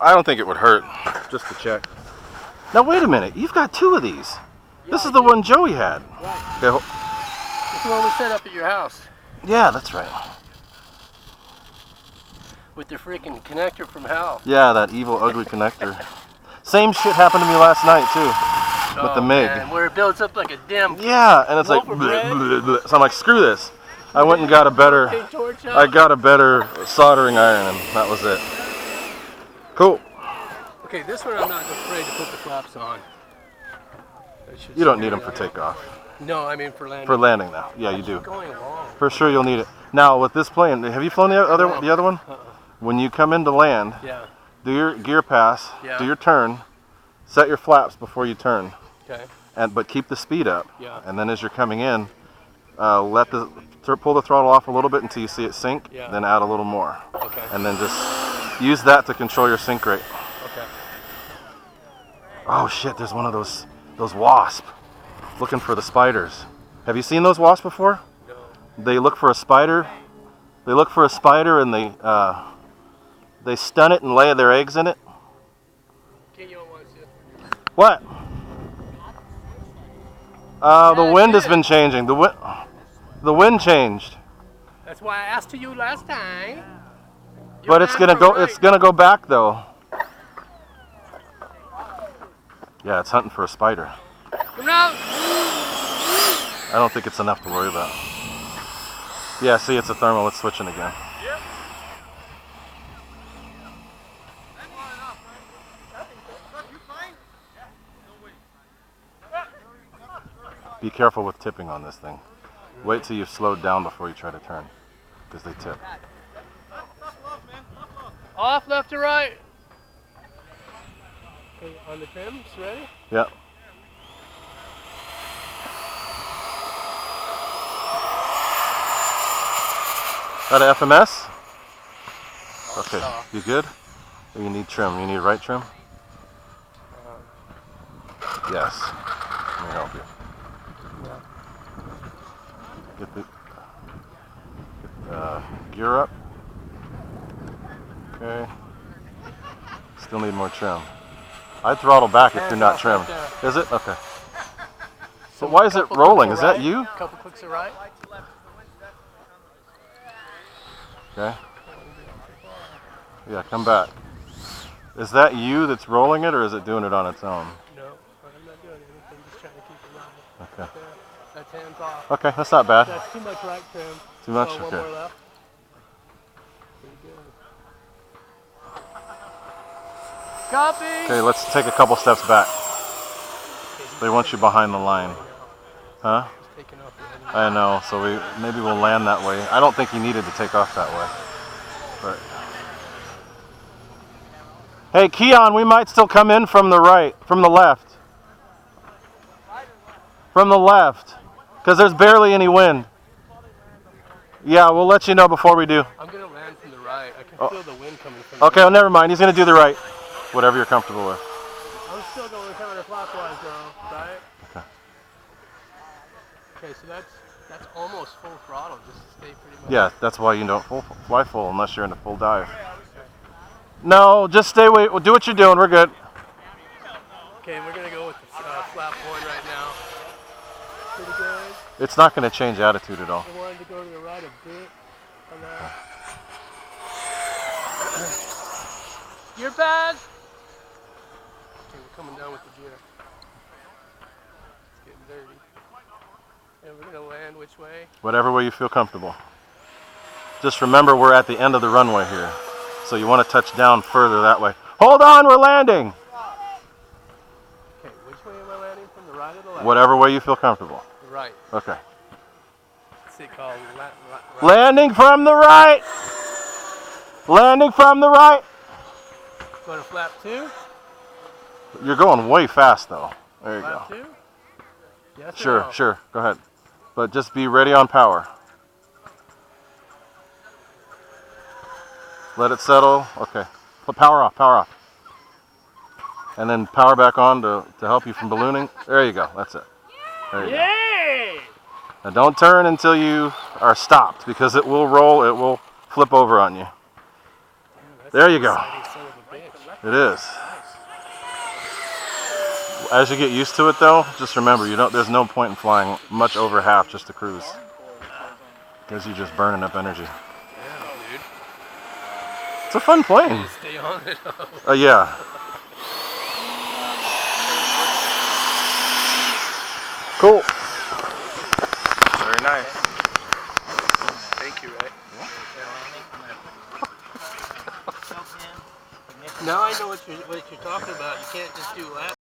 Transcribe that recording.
I don't think it would hurt, just to check. Now wait a minute, you've got 2 of these. This is the one Joey had. Right. Okay, It's the one we set up at your house. yeah, that's right. With the freaking connector from hell. Yeah, that evil, ugly connector. Same shit happened to me last night too, with the MiG. Man, where it builds up like a damn. Yeah, and it's like, bleh, bleh, bleh. So I'm like, screw this. I went and got a better, I got a better soldering iron, and that was it. Cool. Okay, this one I'm not afraid to put the flaps on. You don't need them for takeoff. No, I mean for landing. For landing now, yeah, you do. Going along. For sure, you'll need it. Now with this plane, have you flown the other one? When you come in to land, yeah. do your gear pass, Yeah. do your turn, set your flaps before you turn, Okay. but keep the speed up. Yeah. And then as you're coming in, pull the throttle off a little bit until you see it sink. Yeah. Then add a little more. Okay. And then just use that to control your sink rate. Okay. Oh shit! There's one of those wasps looking for the spiders. Have you seen those wasps before? No. They look for a spider. They look for a spider and they stun it and lay their eggs in it. What? The wind has been changing. The wind changed. That's why I asked you last time. But it's gonna go. It's gonna go back though. Yeah, it's hunting for a spider. Come out. I don't think it's enough to worry about. Yeah, see, it's a thermal. It's switching again. Yep. Be careful with tipping on this thing. Wait till you've slowed down before you try to turn, because they tip. Off, left to right. Okay, on the trims, ready? Yep. Got an FMS? Okay, you good? Or you need trim? You need right trim? Yes. Let me help you. Get the gear up. Okay. Still need more trim. I'd throttle back if you're not trimmed. Is it? Okay. So why is it rolling? Is that you? Couple clicks to right. Okay. Yeah, come back. Is that you that's rolling it, or is it doing it on its own? No, I'm not doing anything. Just trying to keep it level. Okay. That's hands off. Okay, that's not bad. That's too much right trim. Too much? So Okay. one more left. Pretty good. Copy. Okay, let's take a couple steps back. They want you behind the line. Huh? I know, so maybe we'll land that way. I don't think he needed to take off that way. But hey, Keon, we might still come in from the left. From the left, because there's barely any wind. Yeah, we'll let you know before we do. I'm going to land from the right. I can feel the wind coming from Okay, well, never mind. He's going to do the right. Whatever you're comfortable with. I'm still going counterclockwise now, right? Okay. Okay, so that's almost full throttle, just to stay pretty much. Yeah, that's why you don't fly full unless you're in a full dive. No, just stay away. Well, do what you're doing. We're good. Okay, we're going to go with the flap one right now. Pretty good. It's not going to change attitude at all. I wanted to go to the right a bit on that. Gear pad. Okay, we're coming down with the gear. It's getting dirty. And we're going to land which way? Whatever way you feel comfortable. Just remember we're at the end of the runway here. So you want to touch down further that way. Hold on, we're landing! Okay, which way am I landing? From the right or the left? Whatever way you feel comfortable. Right. Okay. What's it called? Right. Landing from the right! Landing from the right! Go to flap 2? You're going way fast though. There you Flap go. 2? Yes or Sure, no? sure. Go ahead. But just be ready on power. Let it settle. Okay. Power off, power off. And then power back on to help you from ballooning. There you go. That's it. There you go. Now don't turn until you are stopped, because it will roll, it will flip over on you. There you go. It is. As you get used to it, though, just remember there's no point in flying much over half just to cruise, because you're just burning up energy. Yeah, dude. It's a fun plane. You stay on it. Yeah. Cool. Very nice. Thank you, right? Now I know what you're talking about. You can't just do laps.